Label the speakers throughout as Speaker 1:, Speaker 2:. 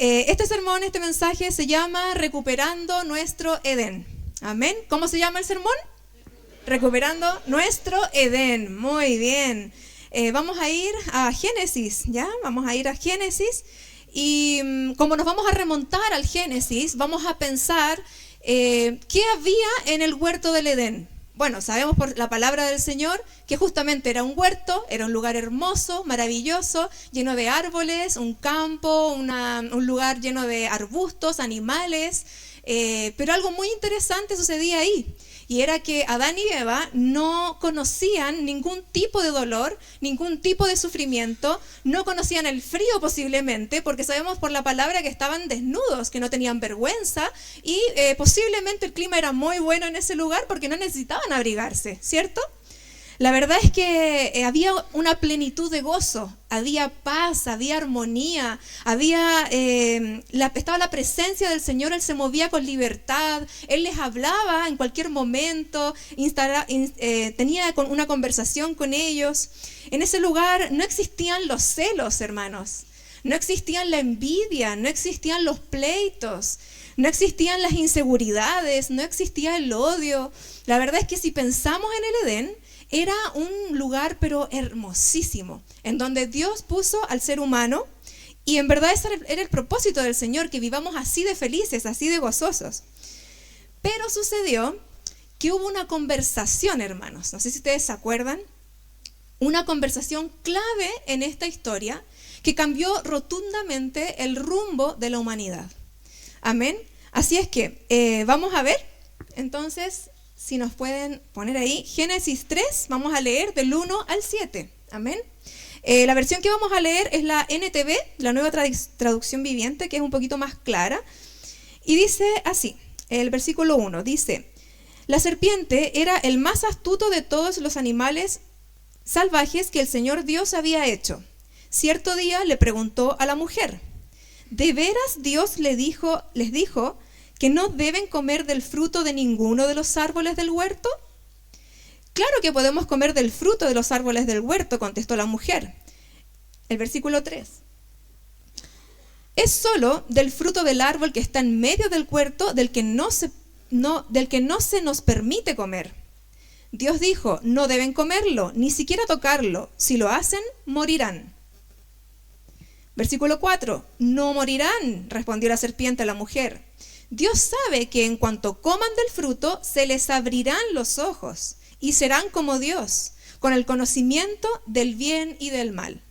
Speaker 1: Este sermón, este mensaje se llama Recuperando nuestro Edén. Amén. ¿Cómo se llama el sermón? Recuperando nuestro Edén. Muy bien. Vamos a ir a Génesis, ¿ya? Vamos a ir a Génesis y como nos vamos a remontar al Génesis, vamos a pensar qué había en el huerto del Edén. Bueno, sabemos por la palabra del Señor que justamente era un huerto, era un lugar hermoso, maravilloso, lleno de árboles, un campo, un lugar lleno de arbustos, animales, pero algo muy interesante sucedía ahí. Y era que Adán y Eva no conocían ningún tipo de dolor, ningún tipo de sufrimiento, no conocían el frío posiblemente, porque sabemos por la palabra que estaban desnudos, que no tenían vergüenza y posiblemente el clima era muy bueno en ese lugar porque no necesitaban abrigarse, ¿cierto? La verdad es que había una plenitud de gozo, había paz, había armonía, estaba la presencia del Señor, Él se movía con libertad, Él les hablaba en cualquier momento, tenía una conversación con ellos. En ese lugar no existían los celos, hermanos, no existían la envidia, no existían los pleitos, no existían las inseguridades, no existía el odio. La verdad es que si pensamos en el Edén, era un lugar pero hermosísimo, en donde Dios puso al ser humano y en verdad ese era el propósito del Señor, que vivamos así de felices, así de gozosos. Pero sucedió que hubo una conversación, hermanos, no sé si ustedes se acuerdan, una conversación clave en esta historia que cambió rotundamente el rumbo de la humanidad. Amén. Así es que vamos a ver, entonces, si nos pueden poner ahí, Génesis 3, vamos a leer del 1 al 7. Amén. La versión que vamos a leer es la NTV, la nueva traducción viviente, que es un poquito más clara. Y dice así, el versículo 1, dice: la serpiente era el más astuto de todos los animales salvajes que el Señor Dios había hecho. Cierto día le preguntó a la mujer: ¿de veras Dios les dijo que no deben comer del fruto de ninguno de los árboles del huerto? Claro que podemos comer del fruto de los árboles del huerto, contestó la mujer. El versículo 3. Es solo del fruto del árbol que está en medio del huerto del que no se nos permite comer. Dios dijo: no deben comerlo, ni siquiera tocarlo. Si lo hacen, morirán. Versículo 4. No morirán, respondió la serpiente a la mujer. Dios sabe que en cuanto coman del fruto, se les abrirán los ojos y serán como Dios, con el conocimiento del bien y del mal.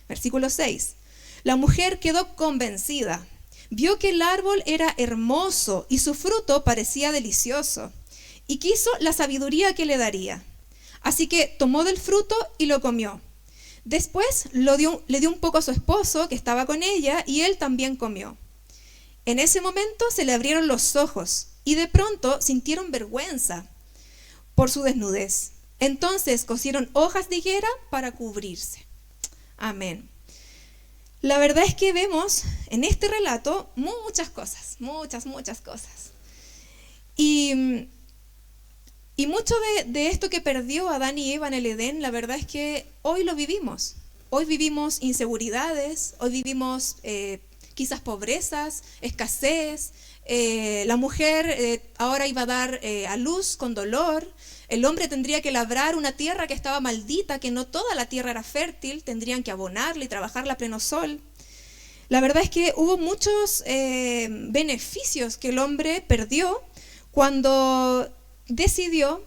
Speaker 1: Versículo 6. La mujer quedó convencida. Vio que el árbol era hermoso y su fruto parecía delicioso, y quiso la sabiduría que le daría. Así que tomó del fruto y lo comió. Después le dio un poco a su esposo, que estaba con ella, y él también comió. En ese momento se le abrieron los ojos y de pronto sintieron vergüenza por su desnudez. Entonces cosieron hojas de higuera para cubrirse. Amén. La verdad es que vemos en este relato muchas cosas, muchas cosas. Y mucho de esto que perdió Adán y Eva en el Edén, la verdad es que hoy lo vivimos. Hoy vivimos inseguridades, hoy vivimos quizás pobrezas, escasez. La mujer ahora iba a dar a luz con dolor. El hombre tendría que labrar una tierra que estaba maldita, que no toda la tierra era fértil, tendrían que abonarla y trabajarla a pleno sol. La verdad es que hubo muchos beneficios que el hombre perdió cuando decidió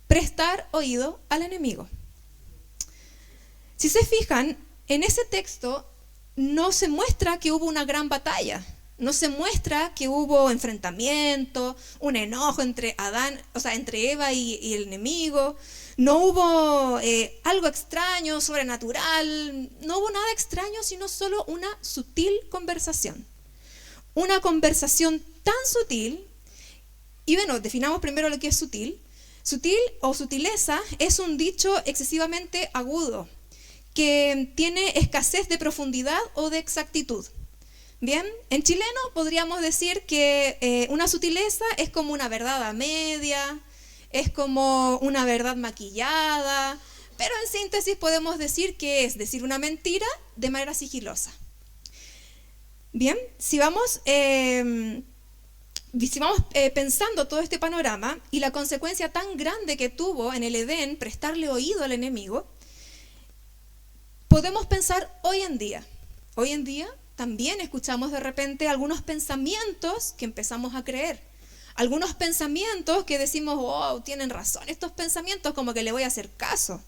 Speaker 1: prestar oído al enemigo. Si se fijan, en ese texto no se muestra que hubo una gran batalla, no se muestra que hubo enfrentamiento, un enojo entre entre Eva y el enemigo, no hubo algo extraño, sobrenatural, no hubo nada extraño, sino solo una sutil conversación. Una conversación tan sutil, y bueno, definamos primero lo que es sutil. Sutil o sutileza es un dicho excesivamente agudo, que tiene escasez de profundidad o de exactitud. Bien, en chileno podríamos decir que una sutileza es como una verdad a media, es como una verdad maquillada, pero en síntesis, síntesis, podemos decir que es decir una mentira de manera sigilosa. Bien, si vamos pensando todo este panorama y la consecuencia tan grande que tuvo en el Edén prestarle oído al enemigo, podemos pensar hoy en día. Hoy en día también escuchamos de repente algunos pensamientos que empezamos a creer. Algunos pensamientos que decimos, wow, tienen razón estos pensamientos, como que le voy a hacer caso.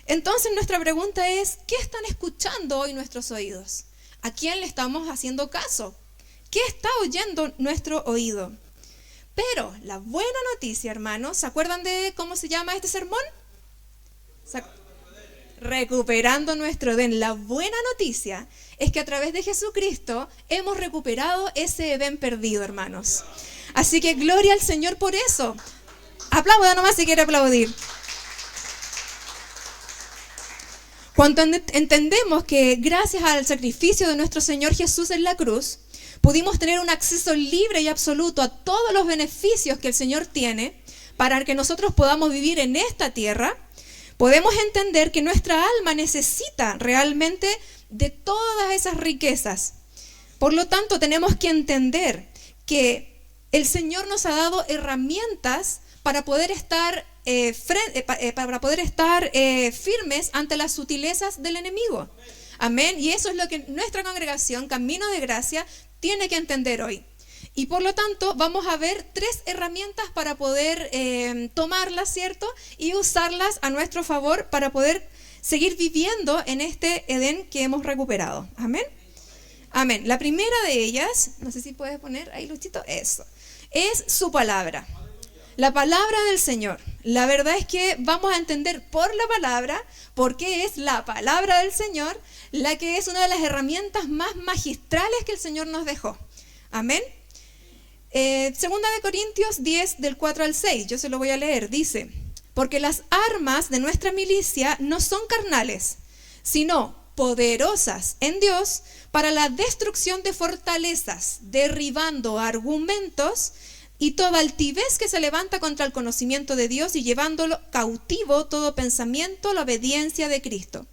Speaker 1: Entonces nuestra pregunta es, ¿qué están escuchando hoy nuestros oídos? ¿A quién le estamos haciendo caso? ¿Qué está oyendo nuestro oído? Pero la buena noticia, hermanos, ¿se acuerdan de cómo se llama este sermón? Recuperando nuestro Edén. La buena noticia es que a través de Jesucristo hemos recuperado ese Edén perdido, hermanos. Así que gloria al Señor por eso. Aplauda nomás si quiere aplaudir. Cuando entendemos que gracias al sacrificio de nuestro Señor Jesús en la cruz, pudimos tener un acceso libre y absoluto a todos los beneficios que el Señor tiene para que nosotros podamos vivir en esta tierra, podemos entender que nuestra alma necesita realmente de todas esas riquezas. Por lo tanto, tenemos que entender que el Señor nos ha dado herramientas para poder estar firmes ante las sutilezas del enemigo. Amén. Y eso es lo que nuestra congregación, Camino de Gracia, tiene que entender hoy. Y por lo tanto vamos a ver 3 herramientas para poder tomarlas, ¿cierto? Y usarlas a nuestro favor para poder seguir viviendo en este Edén que hemos recuperado. Amén. Amén. La primera de ellas, no sé si puedes poner ahí, Luchito, eso, es su palabra. La palabra del Señor. La verdad es que vamos a entender por la palabra, porque es la palabra del Señor la que es una de las herramientas más magistrales que el Señor nos dejó. Amén. Segunda de Corintios 10, del 4 al 6, yo se lo voy a leer, dice: porque las armas de nuestra milicia no son carnales, sino poderosas en Dios para la destrucción de fortalezas, derribando argumentos y toda altivez que se levanta contra el conocimiento de Dios y llevándolo cautivo todo pensamiento a la obediencia de Cristo.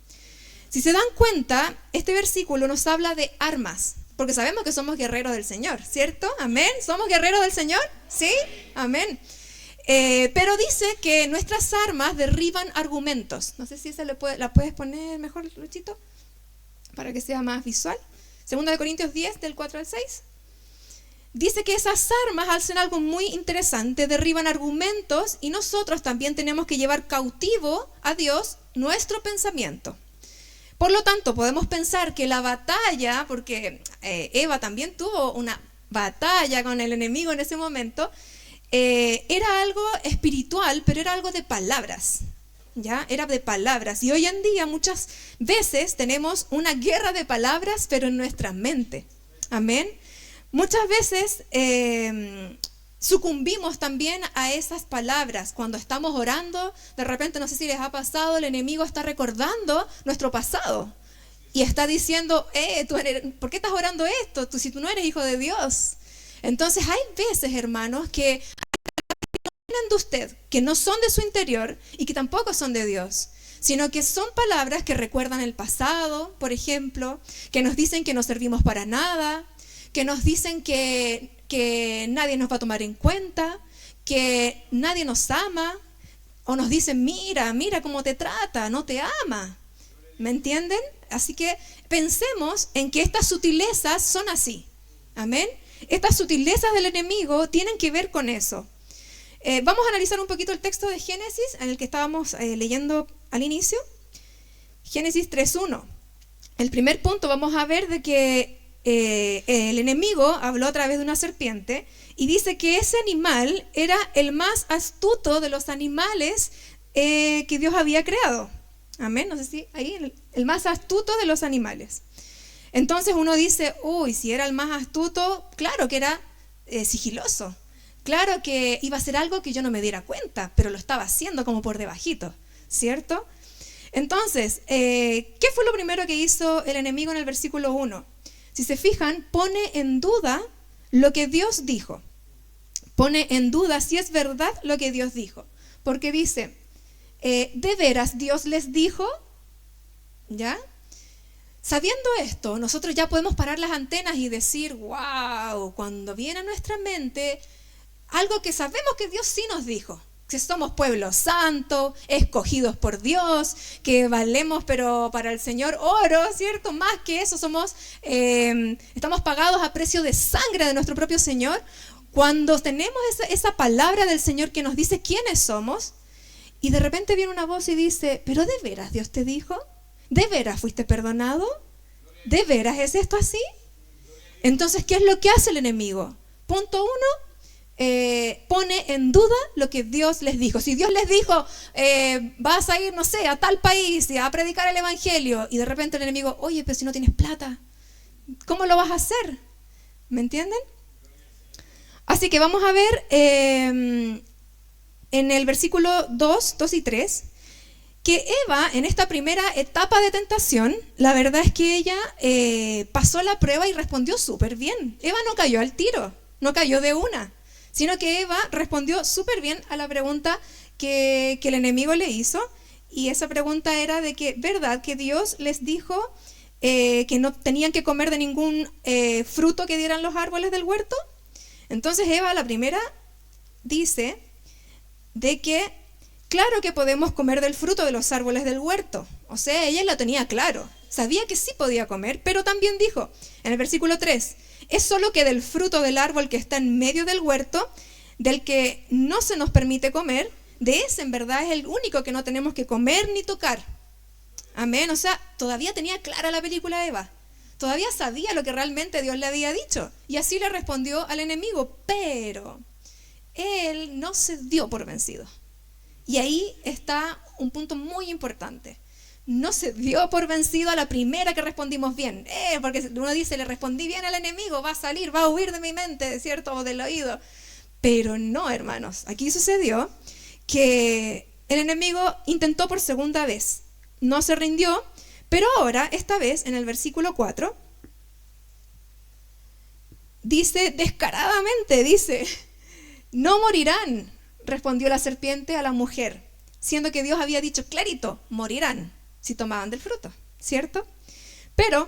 Speaker 1: Si se dan cuenta, este versículo nos habla de armas, porque sabemos que somos guerreros del Señor, ¿cierto? Amén. ¿Somos guerreros del Señor? ¿Sí? Amén. Pero dice que nuestras armas derriban argumentos. No sé si esa la puedes poner mejor, Luchito, para que sea más visual. Segunda de Corintios 10, del 4 al 6. Dice que esas armas hacen algo muy interesante, derriban argumentos, y nosotros también tenemos que llevar cautivo a Dios nuestro pensamiento. Por lo tanto, podemos pensar que la batalla, porque Eva también tuvo una batalla con el enemigo en ese momento, era algo espiritual, pero era algo de palabras, ¿ya? Era de palabras. Y hoy en día muchas veces tenemos una guerra de palabras, pero en nuestra mente. Amén. Muchas veces sucumbimos también a esas palabras. Cuando estamos orando, de repente, no sé si les ha pasado, el enemigo está recordando nuestro pasado y está diciendo, ¿por qué estás orando esto? Si tú no eres hijo de Dios. Entonces hay veces, hermanos, que vienen de usted, que no son de su interior y que tampoco son de Dios, sino que son palabras que recuerdan el pasado, por ejemplo, que nos dicen que no servimos para nada, que nos dicen que nadie nos va a tomar en cuenta, que nadie nos ama, o nos dicen, mira cómo te trata, no te ama. ¿Me entienden? Así que pensemos en que estas sutilezas son así. Amén. Estas sutilezas del enemigo tienen que ver con eso. Vamos a analizar un poquito el texto de Génesis, en el que estábamos leyendo al inicio. Génesis 3:1. El primer punto vamos a ver de que el enemigo habló a través de una serpiente y dice que ese animal era el más astuto de los animales que Dios había creado. Amén. No sé si ahí el más astuto de los animales. Entonces uno dice, si era el más astuto, claro que era sigiloso, claro que iba a hacer algo que yo no me diera cuenta, pero lo estaba haciendo como por debajito, ¿cierto? Entonces, ¿qué fue lo primero que hizo el enemigo en el versículo 1? Si se fijan, pone en duda lo que Dios dijo. Pone en duda si es verdad lo que Dios dijo. Porque dice, ¿de veras Dios les dijo? ¿Ya? Sabiendo esto, nosotros ya podemos parar las antenas y decir, wow, cuando viene a nuestra mente algo que sabemos que Dios sí nos dijo, que somos pueblo santo, escogidos por Dios, que valemos pero para el Señor oro, ¿cierto? Más que eso, estamos pagados a precio de sangre de nuestro propio Señor. Cuando tenemos esa palabra del Señor que nos dice quiénes somos, y de repente viene una voz y dice, ¿pero de veras Dios te dijo? ¿De veras fuiste perdonado? ¿De veras es esto así? Entonces, ¿qué es lo que hace el enemigo? Punto 1, pone en duda lo que Dios les dijo. Si Dios les dijo, vas a ir, no sé, a tal país y a predicar el evangelio, y de repente el enemigo, oye, pero si no tienes plata, ¿cómo lo vas a hacer? ¿Me entienden? Así que vamos a ver en el versículo 2 y 3, que Eva, en esta primera etapa de tentación, la verdad es que ella pasó la prueba y respondió súper bien. Eva no cayó al tiro, no cayó de una, sino que Eva respondió súper bien a la pregunta que el enemigo le hizo, y esa pregunta era de que, ¿verdad que Dios les dijo que no tenían que comer de ningún fruto que dieran los árboles del huerto? Entonces Eva, la primera, dice de que claro que podemos comer del fruto de los árboles del huerto. O sea, ella lo tenía claro, sabía que sí podía comer, pero también dijo en el versículo 3, es solo que del fruto del árbol que está en medio del huerto, del que no se nos permite comer, de ese en verdad es el único que no tenemos que comer ni tocar. Amén. O sea, todavía tenía clara la película Eva. Todavía sabía lo que realmente Dios le había dicho. Y así le respondió al enemigo. Pero él no se dio por vencido. Y ahí está un punto muy importante. No se dio por vencido a la primera que respondimos bien. Porque uno dice, le respondí bien al enemigo, va a salir, va a huir de mi mente, ¿cierto? O del oído. Pero no, hermanos. Aquí sucedió que el enemigo intentó por segunda vez. No se rindió. Pero ahora, esta vez, en el versículo 4, dice descaradamente, dice, no morirán, respondió la serpiente a la mujer, siendo que Dios había dicho clarito, morirán si tomaban del fruto, ¿cierto? Pero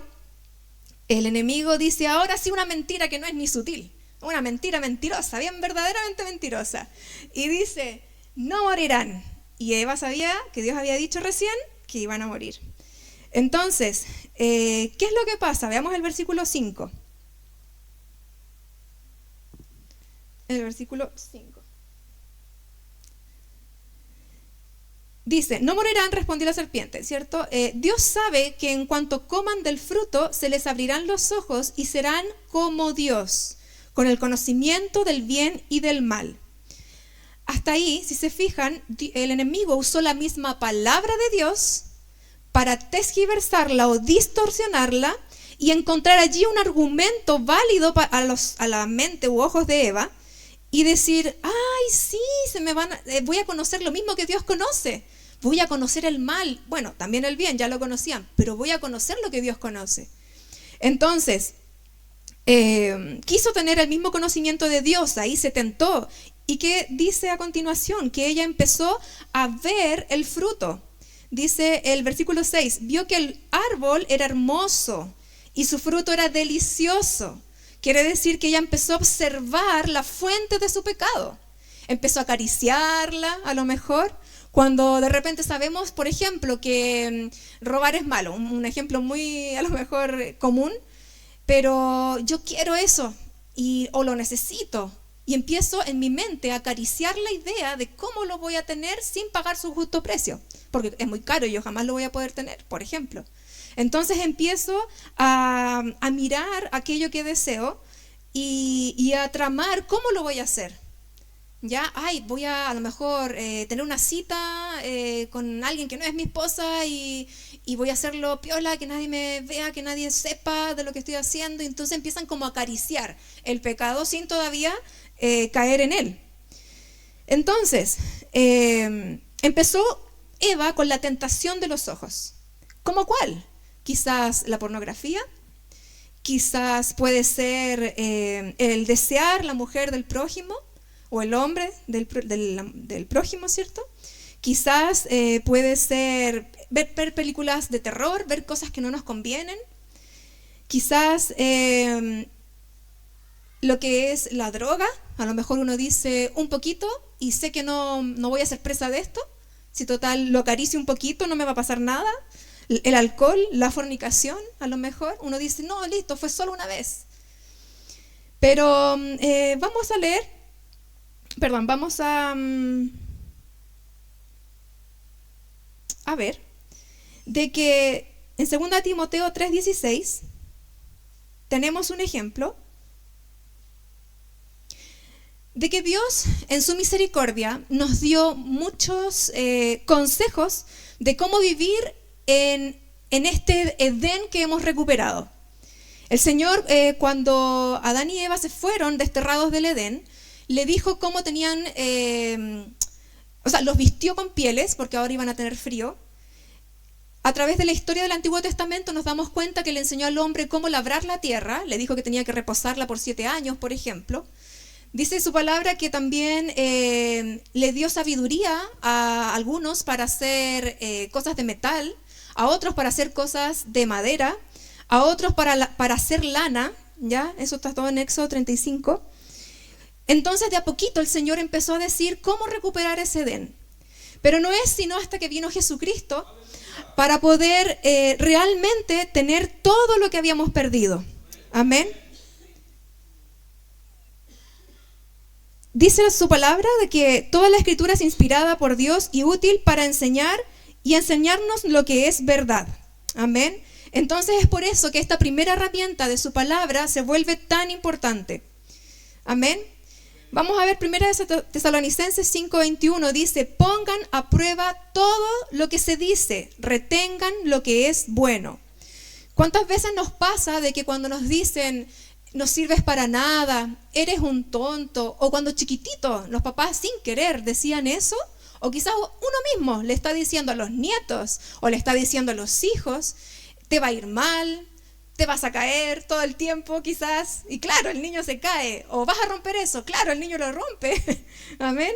Speaker 1: el enemigo dice ahora sí una mentira que no es ni sutil, una mentira mentirosa, bien verdaderamente mentirosa, y dice, no morirán. Y Eva sabía que Dios había dicho recién que iban a morir. Entonces, ¿qué es lo que pasa? Veamos el versículo 5. El versículo 5. Dice, no morirán, respondió la serpiente, ¿cierto? Dios sabe que en cuanto coman del fruto, se les abrirán los ojos y serán como Dios, con el conocimiento del bien y del mal. Hasta ahí, si se fijan, el enemigo usó la misma palabra de Dios para tergiversarla o distorsionarla y encontrar allí un argumento válido a la mente u ojos de Eva y decir, ay, sí, voy a conocer lo mismo que Dios conoce, voy a conocer el mal, bueno, también el bien, ya lo conocían, pero voy a conocer lo que Dios conoce. Entonces, quiso tener el mismo conocimiento de Dios, ahí se tentó. ¿Y qué dice a continuación? Que ella empezó a ver el fruto. Dice el versículo 6, vio que el árbol era hermoso y su fruto era delicioso. Quiere decir que ella empezó a observar la fuente de su pecado. Empezó a acariciarla, a lo mejor. Cuando de repente sabemos, por ejemplo, que robar es malo. Un ejemplo muy, a lo mejor, común. Pero yo quiero eso o lo necesito. Y empiezo en mi mente a acariciar la idea de cómo lo voy a tener sin pagar su justo precio. Porque es muy caro y yo jamás lo voy a poder tener, por ejemplo. Entonces empiezo a mirar aquello que deseo y a tramar cómo lo voy a hacer. Ya, voy a lo mejor tener una cita con alguien que no es mi esposa y voy a hacerlo piola, que nadie me vea, que nadie sepa de lo que estoy haciendo. Y entonces empiezan como a acariciar el pecado sin todavía caer en él. Entonces, empezó Eva con la tentación de los ojos. ¿Cómo cuál? Quizás la pornografía, quizás puede ser el desear la mujer del prójimo o el hombre del prójimo, ¿cierto? Quizás puede ser ver películas de terror, ver cosas que no nos convienen. Quizás lo que es la droga, a lo mejor uno dice un poquito y sé que no voy a ser presa de esto. Si total lo acaricio un poquito no me va a pasar nada. El alcohol, la fornicación, a lo mejor uno dice, no, listo, fue solo una vez. Pero vamos a leer, vamos a ver, de que en 2 Timoteo 3:16 tenemos un ejemplo de que Dios en su misericordia nos dio muchos consejos de cómo vivir en este Edén que hemos recuperado. El Señor, cuando Adán y Eva se fueron desterrados del Edén, le dijo cómo tenían, los vistió con pieles, porque ahora iban a tener frío. A través de la historia del Antiguo Testamento nos damos cuenta que le enseñó al hombre cómo labrar la tierra, le dijo que tenía que reposarla por 7 años, por ejemplo. Dice su palabra que también le dio sabiduría a algunos para hacer cosas de metal, a otros para hacer cosas de madera, a otros para hacer lana, ¿ya? Eso está todo en Éxodo 35. Entonces de a poquito el Señor empezó a decir cómo recuperar ese Edén. Pero no es sino hasta que vino Jesucristo para poder realmente tener todo lo que habíamos perdido. Amén. Dice su palabra de que toda la escritura es inspirada por Dios y útil para enseñar y enseñarnos lo que es verdad. Amén. Entonces es por eso que esta primera herramienta de su palabra se vuelve tan importante. Amén. Vamos a ver 1 Tesalonicenses 5:21, dice, pongan a prueba todo lo que se dice, retengan lo que es bueno. ¿Cuántas veces nos pasa de que cuando nos dicen, no sirves para nada, eres un tonto, o cuando chiquitito los papás sin querer decían eso, o quizás uno mismo le está diciendo a los nietos, o le está diciendo a los hijos, te va a ir mal, te vas a caer todo el tiempo quizás, y claro, el niño se cae, o vas a romper eso, claro, el niño lo rompe, amén.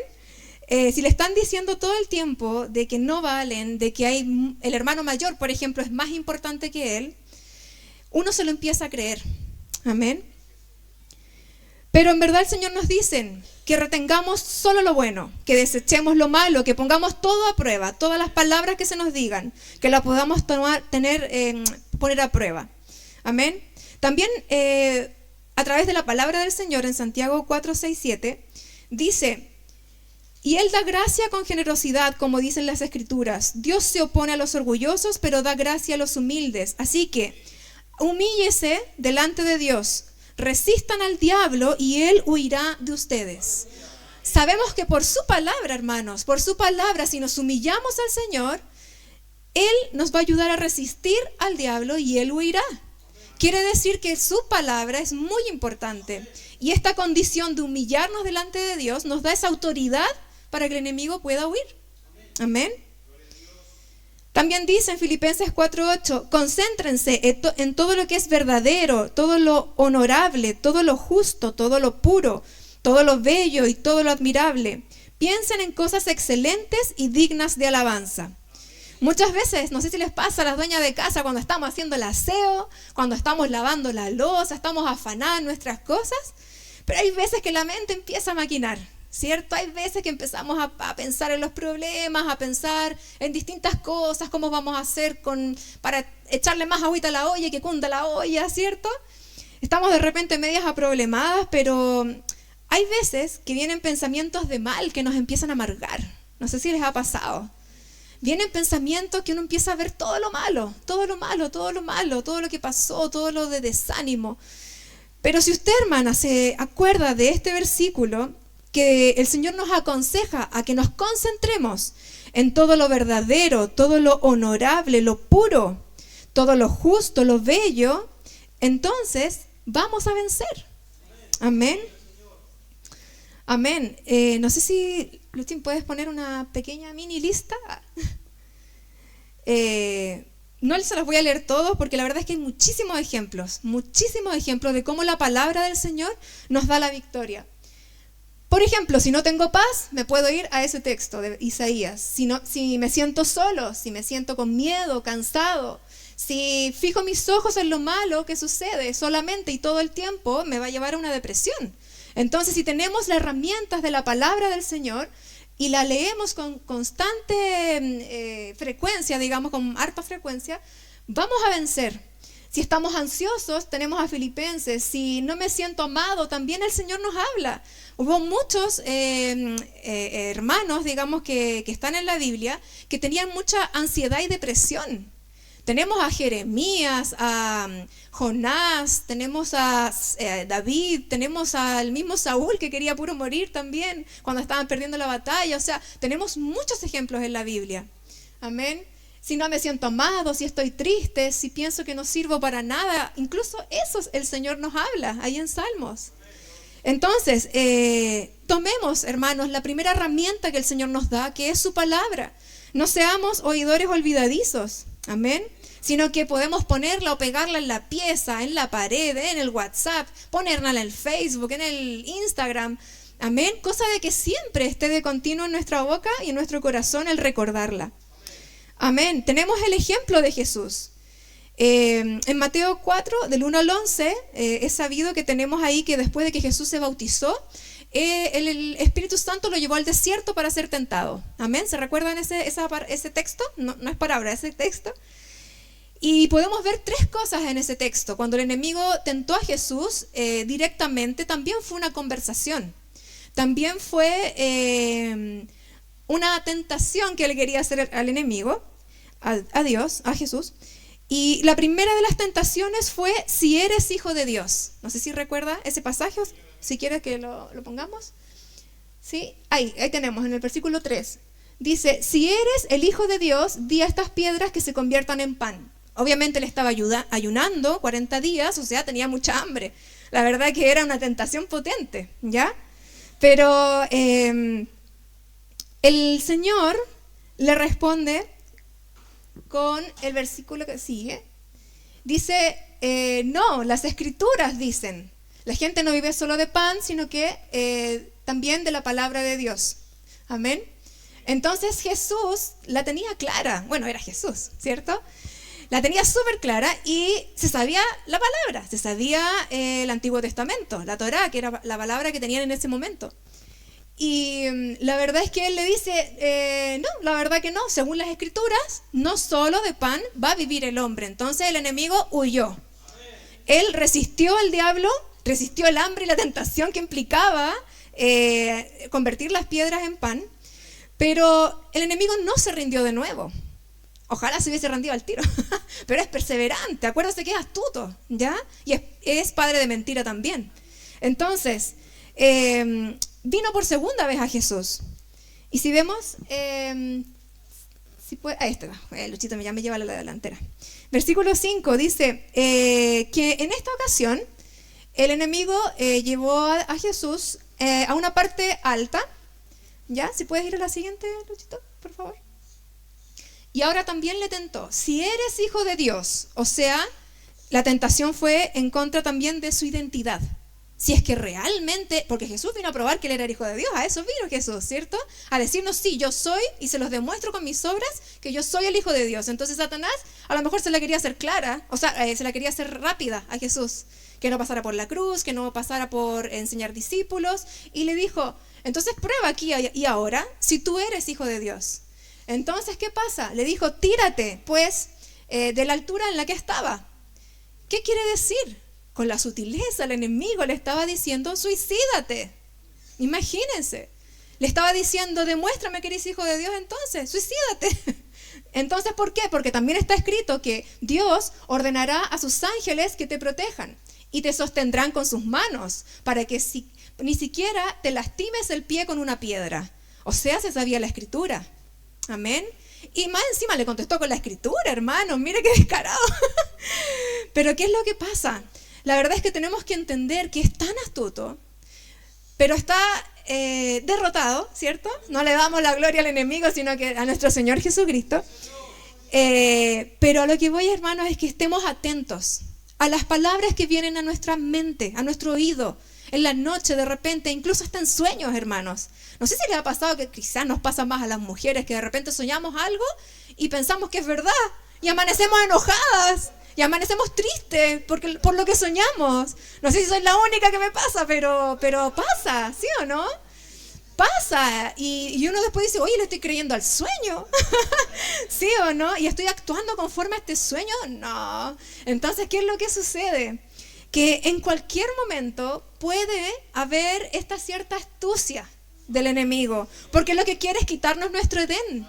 Speaker 1: Si le están diciendo todo el tiempo de que no valen, de que el hermano mayor, por ejemplo, es más importante que él, uno se lo empieza a creer, amén. Pero en verdad el Señor nos dice que retengamos solo lo bueno, que desechemos lo malo, que pongamos todo a prueba, todas las palabras que se nos digan, que las podamos poner a prueba. Amén. También a través de la palabra del Señor en Santiago 4:6-7 dice, y Él da gracia con generosidad, como dicen las Escrituras. Dios se opone a los orgullosos, pero da gracia a los humildes. Así que humíllese delante de Dios. Resistan al diablo y él huirá de ustedes. Sabemos que por su palabra, hermanos, por su palabra, si nos humillamos al Señor, Él nos va a ayudar a resistir al diablo y él huirá. Quiere decir que su palabra es muy importante. Y esta condición de humillarnos delante de Dios nos da esa autoridad para que el enemigo pueda huir. Amén. También dice en Filipenses 4:8, concéntrense en todo lo que es verdadero, todo lo honorable, todo lo justo, todo lo puro, todo lo bello y todo lo admirable. Piensen en cosas excelentes y dignas de alabanza. Muchas veces, no sé si les pasa a las dueñas de casa cuando estamos haciendo el aseo, cuando estamos lavando la loza, estamos afanadas en nuestras cosas, pero hay veces que la mente empieza a maquinar. ¿Cierto? Hay veces que empezamos a pensar en los problemas, a pensar en distintas cosas, cómo vamos a hacer para echarle más agüita a la olla y que cunda la olla, ¿cierto? Estamos de repente medias aproblemadas, pero hay veces que vienen pensamientos de mal que nos empiezan a amargar. No sé si les ha pasado. Vienen pensamientos que uno empieza a ver todo lo malo, todo lo malo, todo lo malo, todo lo que pasó, todo lo de desánimo. Pero si usted, hermana, se acuerda de este versículo, que el Señor nos aconseja a que nos concentremos en todo lo verdadero, todo lo honorable, lo puro, todo lo justo, lo bello, entonces vamos a vencer. Amén. Amén. No sé si, Lucín, puedes poner una pequeña mini lista. No se los voy a leer todos porque la verdad es que hay muchísimos ejemplos de cómo la palabra del Señor nos da la victoria. Por ejemplo, si no tengo paz, me puedo ir a ese texto de Isaías. Si me siento solo, si me siento con miedo, cansado, si fijo mis ojos en lo malo que sucede solamente y todo el tiempo, me va a llevar a una depresión. Entonces, si tenemos las herramientas de la palabra del Señor y la leemos con constante frecuencia, digamos, con harta frecuencia, vamos a vencer. Si estamos ansiosos, tenemos a Filipenses. Si no me siento amado, también el Señor nos habla. Hubo muchos hermanos, digamos, que están en la Biblia, que tenían mucha ansiedad y depresión. Tenemos a Jeremías, a Jonás, tenemos a David, tenemos al mismo Saúl que quería puro morir también cuando estaban perdiendo la batalla. O sea, tenemos muchos ejemplos en la Biblia. Amén. Si no me siento amado, si estoy triste, si pienso que no sirvo para nada, incluso eso el Señor nos habla ahí en Salmos. Entonces, tomemos, hermanos, la primera herramienta que el Señor nos da, que es su palabra. No seamos oidores olvidadizos, amén, sino que podemos ponerla o pegarla en la pieza, en la pared, en el WhatsApp, ponerla en el Facebook, en el Instagram, amén, cosa de que siempre esté de continuo en nuestra boca y en nuestro corazón el recordarla. Amén. Tenemos el ejemplo de Jesús. En Mateo 4, del 1 al 11, es sabido que tenemos ahí que después de que Jesús se bautizó, el Espíritu Santo lo llevó al desierto para ser tentado. Amén. ¿Se recuerdan ese texto? No es palabra, ese texto. Y podemos ver tres cosas en ese texto. Cuando el enemigo tentó a Jesús directamente, también fue una conversación. También fue una tentación que él quería hacer al enemigo, a Dios, a Jesús. Y la primera de las tentaciones fue: si eres hijo de Dios. No sé si recuerda ese pasaje, si quieres que lo pongamos. ¿Sí? Ahí tenemos en el versículo 3. Dice: si eres el hijo de Dios, di a estas piedras que se conviertan en pan. Obviamente él estaba ayunando 40 días, o sea, tenía mucha hambre. La verdad que era una tentación potente, ¿ya? Pero el Señor le responde con el versículo que sigue. Dice, no, las escrituras dicen, la gente no vive solo de pan, sino que también de la palabra de Dios. Amén. Entonces Jesús la tenía clara. Bueno, era Jesús, ¿cierto? La tenía súper clara y se sabía la palabra, se sabía el Antiguo Testamento, la Torá, que era la palabra que tenían en ese momento. Y la verdad es que él le dice, no, la verdad que no, según las escrituras, no solo de pan va a vivir el hombre. Entonces el enemigo huyó. Él resistió al diablo, resistió el hambre y la tentación que implicaba convertir las piedras en pan, pero el enemigo no se rindió de nuevo. Ojalá se hubiese rendido al tiro, pero es perseverante, acuérdate que es astuto, ¿ya? Y es padre de mentira también. Entonces, vino por segunda vez a Jesús. Y si vemos, ahí está, Luchito ya me lleva a la delantera. Versículo 5 dice que en esta ocasión el enemigo llevó a Jesús a una parte alta. ¿Ya? Si puedes ir a la siguiente, Luchito, por favor. Y ahora también le tentó: si eres hijo de Dios. O sea, la tentación fue en contra también de su identidad. Si es que realmente, porque Jesús vino a probar que él era el hijo de Dios, a eso vino Jesús, ¿cierto? A decirnos, sí, yo soy, y se los demuestro con mis obras, que yo soy el hijo de Dios. Entonces Satanás a lo mejor se la quería hacer clara, o sea, se la quería hacer rápida a Jesús, que no pasara por la cruz, que no pasara por enseñar discípulos, y le dijo, entonces prueba aquí y ahora si tú eres hijo de Dios. Entonces, ¿qué pasa? Le dijo, tírate, pues, de la altura en la que estaba. ¿Qué quiere decir? Con la sutileza, el enemigo le estaba diciendo, suicídate. Imagínense. Le estaba diciendo, demuéstrame que eres hijo de Dios, entonces, suicídate. Entonces, ¿por qué? Porque también está escrito que Dios ordenará a sus ángeles que te protejan y te sostendrán con sus manos para que ni siquiera te lastimes el pie con una piedra. O sea, se sabía la escritura. Amén. Y más encima le contestó con la escritura, hermano. Mire qué descarado. Pero ¿qué es lo que pasa? La verdad es que tenemos que entender que es tan astuto, pero está derrotado, ¿cierto? No le damos la gloria al enemigo, sino que a nuestro Señor Jesucristo. Pero a lo que voy, hermanos, es que estemos atentos a las palabras que vienen a nuestra mente, a nuestro oído, en la noche de repente, incluso hasta en sueños, hermanos. No sé si les ha pasado, que quizás nos pasa más a las mujeres, que de repente soñamos algo y pensamos que es verdad y amanecemos enojadas y amanecemos tristes por lo que soñamos. No sé si soy la única que me pasa, pero pasa, ¿sí o no? Pasa, y uno después dice, oye, le estoy creyendo al sueño. ¿Sí o no? ¿Y estoy actuando conforme a este sueño? No. Entonces, ¿qué es lo que sucede? Que en cualquier momento puede haber esta cierta astucia del enemigo, porque lo que quiere es quitarnos nuestro Edén.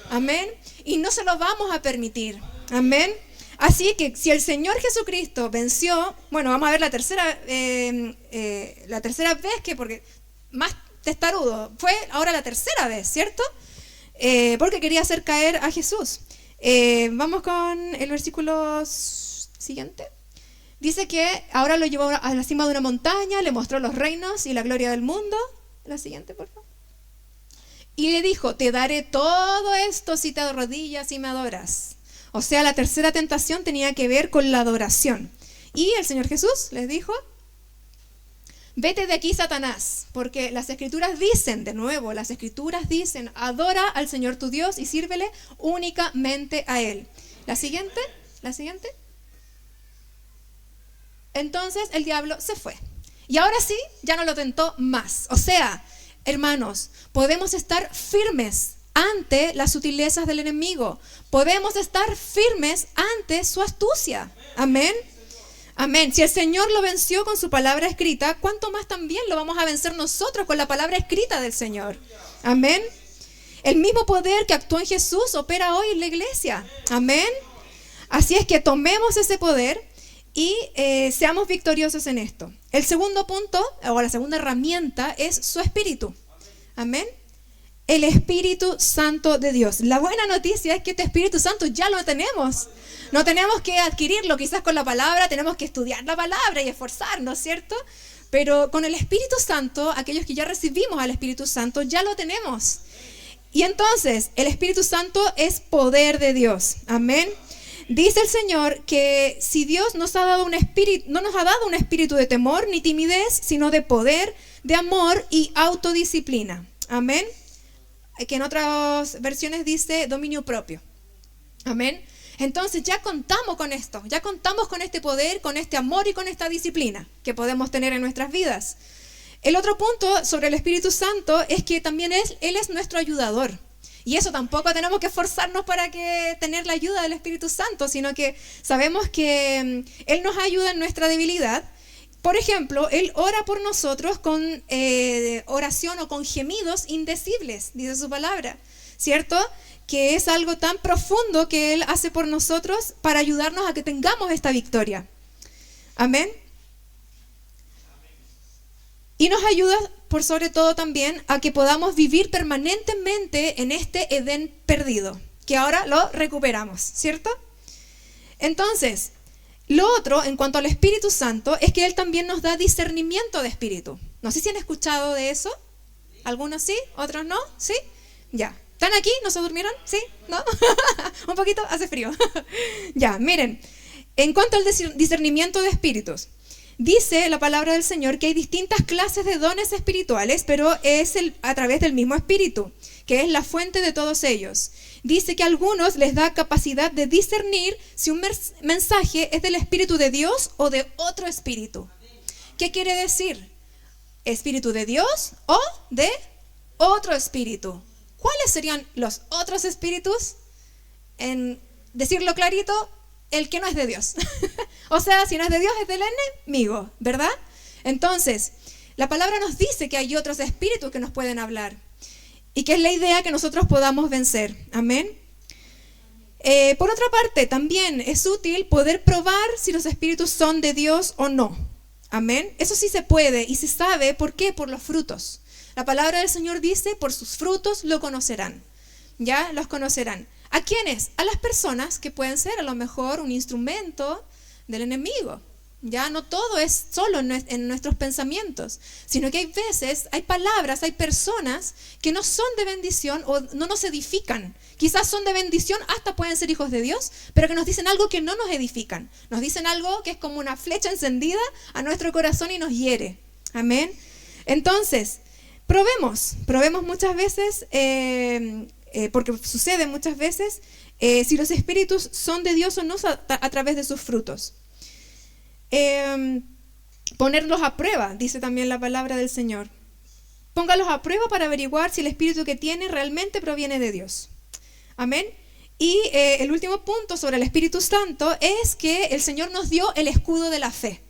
Speaker 1: Amén. Y no se lo vamos a permitir. Amén. Así que si el Señor Jesucristo venció, bueno, vamos a ver la tercera vez, que porque más testarudo, fue ahora la tercera vez, ¿cierto? Porque quería hacer caer a Jesús. Vamos con el versículo siguiente. Dice que ahora lo llevó a la cima de una montaña, le mostró los reinos y la gloria del mundo. La siguiente, por favor. Y le dijo, te daré todo esto si te arrodillas y me adoras. O sea, la tercera tentación tenía que ver con la adoración. Y el Señor Jesús les dijo, vete de aquí, Satanás, porque las Escrituras dicen, de nuevo, las Escrituras dicen, adora al Señor tu Dios y sírvele únicamente a Él. La siguiente. Entonces el diablo se fue. Y ahora sí, ya no lo tentó más. O sea, hermanos, podemos estar firmes ante las sutilezas del enemigo. Podemos estar firmes ante su astucia. Amén. Amén. Si el Señor lo venció con su palabra escrita, ¿cuánto más también lo vamos a vencer nosotros con la palabra escrita del Señor? Amén. El mismo poder que actuó en Jesús opera hoy en la iglesia. Amén. Así es que tomemos ese poder y seamos victoriosos en esto. El segundo punto, o la segunda herramienta, es su Espíritu. Amén. El Espíritu Santo de Dios. La buena noticia es que este Espíritu Santo ya lo tenemos. No tenemos que adquirirlo quizás con la palabra, tenemos que estudiar la palabra y esforzarnos, ¿cierto? Pero con el Espíritu Santo, aquellos que ya recibimos al Espíritu Santo, ya lo tenemos. Y entonces, el Espíritu Santo es poder de Dios. Amén. Dice el Señor que si Dios nos ha dado un espíritu, no nos ha dado un espíritu de temor ni timidez, sino de poder, de amor y autodisciplina. Amén. Que en otras versiones dice dominio propio. Amén. Entonces ya contamos con esto, ya contamos con este poder, con este amor y con esta disciplina que podemos tener en nuestras vidas. El otro punto sobre el Espíritu Santo es que también Él es nuestro ayudador. Y eso tampoco tenemos que esforzarnos para tener la ayuda del Espíritu Santo, sino que sabemos que Él nos ayuda en nuestra debilidad. Por ejemplo, Él ora por nosotros con oración o con gemidos indecibles, dice su palabra, ¿cierto? Que es algo tan profundo que Él hace por nosotros para ayudarnos a que tengamos esta victoria. Amén. Y nos ayuda por sobre todo también a que podamos vivir permanentemente en este Edén perdido, que ahora lo recuperamos, ¿cierto? Entonces, lo otro en cuanto al Espíritu Santo es que Él también nos da discernimiento de espíritu. No sé si han escuchado de eso. ¿Algunos sí? ¿Otros no? ¿Sí? Ya. ¿Están aquí? ¿No se durmieron? ¿Sí? ¿No? Un poquito, hace frío. Ya, miren. En cuanto al discernimiento de espíritus, dice la palabra del Señor que hay distintas clases de dones espirituales, pero es a través del mismo Espíritu, que es la fuente de todos ellos. Dice que a algunos les da capacidad de discernir si un mensaje es del Espíritu de Dios o de otro espíritu. ¿Qué quiere decir? ¿Espíritu de Dios o de otro espíritu? ¿Cuáles serían los otros espíritus? En decirlo clarito, el que no es de Dios. O sea, si no es de Dios, es del enemigo, ¿verdad? Entonces, la palabra nos dice que hay otros espíritus que nos pueden hablar y que es la idea que nosotros podamos vencer. Amén. Por otra parte, también es útil poder probar si los espíritus son de Dios o no. Amén. Eso sí se puede y se sabe. ¿Por qué? Por los frutos. La palabra del Señor dice, por sus frutos lo conocerán. Ya los conocerán. ¿A quiénes? A las personas que pueden ser a lo mejor un instrumento del enemigo, Ya no todo es solo en nuestros pensamientos, sino que hay veces, hay palabras, hay personas que no son de bendición o no nos edifican. Quizás son de bendición, hasta pueden ser hijos de Dios, pero que nos dicen algo que no nos edifican. Nos dicen algo que es como una flecha encendida a nuestro corazón y nos hiere. Amén. Entonces, probemos muchas veces, porque sucede muchas veces, si los espíritus son de Dios o no a través de sus frutos. Ponerlos a prueba, dice también la palabra del Señor. Póngalos a prueba para averiguar si el espíritu que tiene realmente proviene de Dios. Amén. Y el último punto sobre el Espíritu Santo es que el Señor nos dio el escudo de la fe.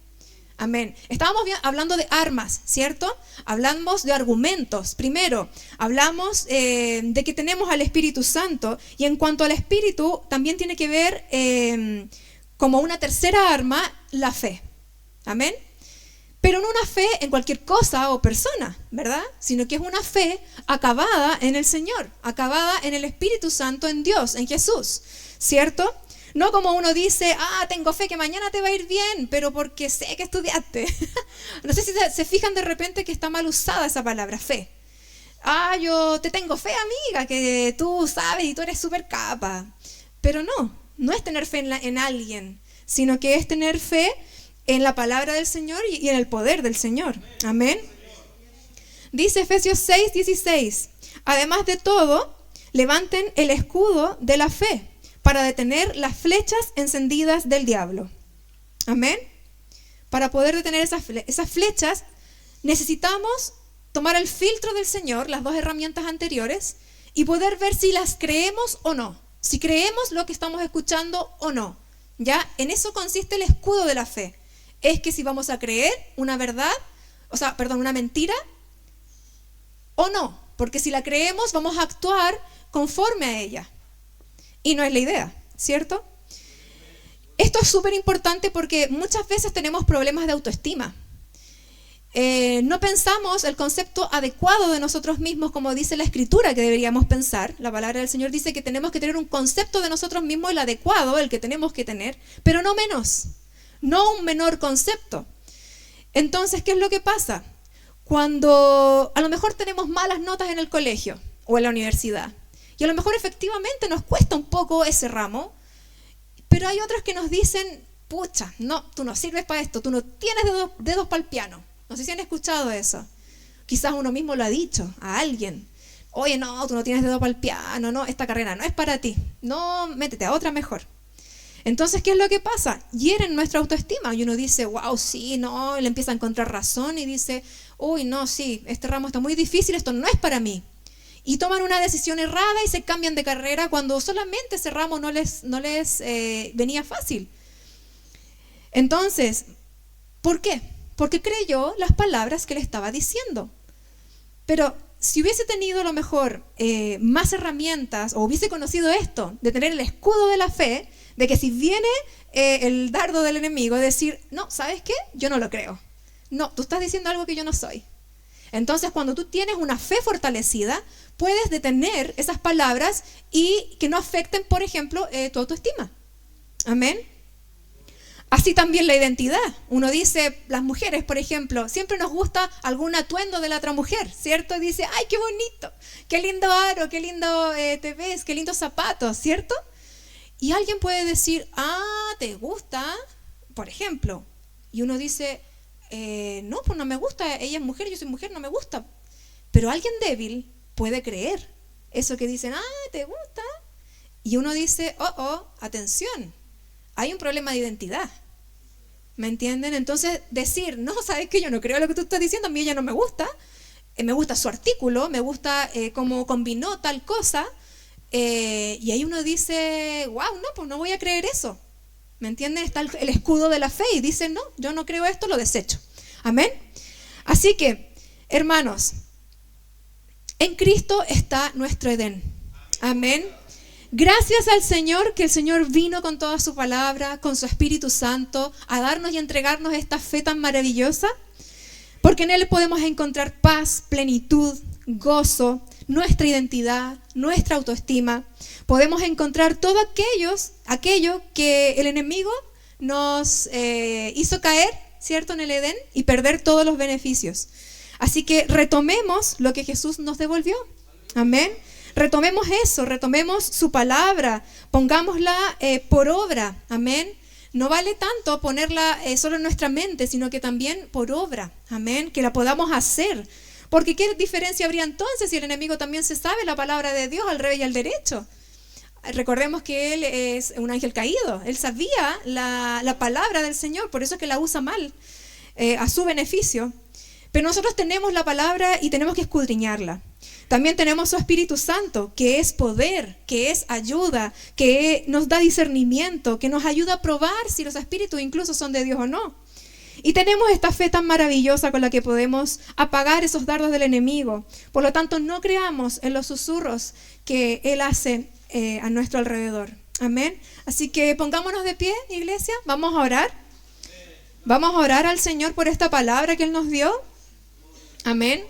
Speaker 1: Amén. Estábamos hablando de armas, ¿cierto? Hablamos de argumentos. Primero, hablamos de que tenemos al Espíritu Santo, y en cuanto al Espíritu, también tiene que ver como una tercera arma, la fe. Amén. Pero no una fe en cualquier cosa o persona, ¿verdad? Sino que es una fe acabada en el Señor, acabada en el Espíritu Santo, en Dios, en Jesús, ¿cierto? No como uno dice, tengo fe que mañana te va a ir bien, pero porque sé que estudiaste. No sé si se fijan de repente que está mal usada esa palabra, fe. Yo te tengo fe, amiga, que tú sabes y tú eres súper capa. Pero no es tener fe en alguien, sino que es tener fe en la palabra del Señor y en el poder del Señor. Amén. Dice Efesios 6:16, además de todo, levanten el escudo de la fe para detener las flechas encendidas del diablo. Amén. Para poder detener esas flechas, necesitamos tomar el filtro del Señor, las dos herramientas anteriores, y poder ver si las creemos o no. Si creemos lo que estamos escuchando o no. ¿Ya? En eso consiste el escudo de la fe. Es que si vamos a creer una verdad, una mentira, o no. Porque si la creemos, vamos a actuar conforme a ella. Y no es la idea, ¿cierto? Esto es súper importante porque muchas veces tenemos problemas de autoestima. No pensamos el concepto adecuado de nosotros mismos como dice la Escritura que deberíamos pensar. La palabra del Señor dice que tenemos que tener un concepto de nosotros mismos, el adecuado, el que tenemos que tener, pero no menos, no un menor concepto. Entonces, ¿qué es lo que pasa? Cuando a lo mejor tenemos malas notas en el colegio o en la universidad, y a lo mejor efectivamente nos cuesta un poco ese ramo, pero hay otros que nos dicen, pucha, no, tú no sirves para esto, tú no tienes dedos para el piano. No sé si han escuchado eso. Quizás uno mismo lo ha dicho a alguien. Oye, no, tú no tienes dedo para el piano, no, esta carrera no es para ti. No, métete a otra mejor. Entonces, ¿qué es lo que pasa? Hieren nuestra autoestima y uno dice, wow, sí, no, le empieza a encontrar razón y dice, uy, no, sí, este ramo está muy difícil, esto no es para mí. Y toman una decisión errada y se cambian de carrera cuando solamente ese ramo no les venía fácil. Entonces, ¿por qué? Porque creyó las palabras que le estaba diciendo. Pero si hubiese tenido a lo mejor más herramientas, o hubiese conocido esto, de tener el escudo de la fe, de que si viene el dardo del enemigo, decir, no, ¿sabes qué? Yo no lo creo. No, tú estás diciendo algo que yo no soy. Entonces, cuando tú tienes una fe fortalecida, puedes detener esas palabras y que no afecten, por ejemplo, tu autoestima. Amén. Así también la identidad. Uno dice, las mujeres, por ejemplo, siempre nos gusta algún atuendo de la otra mujer, ¿cierto? Y dice, ¡ay, qué bonito! ¡Qué lindo aro! ¡Qué lindo te ves! ¡Qué lindos zapatos! ¿Cierto? Y alguien puede decir, ¿te gusta? Por ejemplo. Y uno dice, no, pues no me gusta. Ella es mujer, yo soy mujer, no me gusta. Pero alguien débil puede creer eso que dicen, ¿te gusta? Y uno dice, atención, hay un problema de identidad. ¿Me entienden? Entonces decir, no, ¿sabes qué? Yo no creo lo que tú estás diciendo, a mí ella no me gusta su artículo, me gusta cómo combinó tal cosa, y ahí uno dice, wow, no, pues no voy a creer eso. ¿Me entienden? Está el escudo de la fe y dice, no, yo no creo esto, lo desecho. Amén. Así que, hermanos, en Cristo está nuestro Edén. Amén. Gracias al Señor, que el Señor vino con toda su palabra, con su Espíritu Santo, a darnos y entregarnos esta fe tan maravillosa, porque en Él podemos encontrar paz, plenitud, gozo, nuestra identidad, nuestra autoestima. Podemos encontrar todo aquello que el enemigo nos hizo caer, ¿cierto?, en el Edén y perder todos los beneficios. Así que retomemos lo que Jesús nos devolvió. Amén. Retomemos eso, retomemos su palabra, pongámosla por obra. Amén. No vale tanto ponerla solo en nuestra mente, sino que también por obra. Amén. Que la podamos hacer. Porque ¿qué diferencia habría entonces si el enemigo también se sabe la palabra de Dios al revés y al derecho? Recordemos que él es un ángel caído. Él sabía la palabra del Señor, por eso es que la usa mal, a su beneficio. Pero nosotros tenemos la palabra y tenemos que escudriñarla. También tenemos su Espíritu Santo, que es poder, que es ayuda, que nos da discernimiento, que nos ayuda a probar si los espíritus incluso son de Dios o no. Y tenemos esta fe tan maravillosa con la que podemos apagar esos dardos del enemigo. Por lo tanto, no creamos en los susurros que él hace a nuestro alrededor. Amén. Así que pongámonos de pie, iglesia. Vamos a orar. Vamos a orar al Señor por esta palabra que Él nos dio. Amén.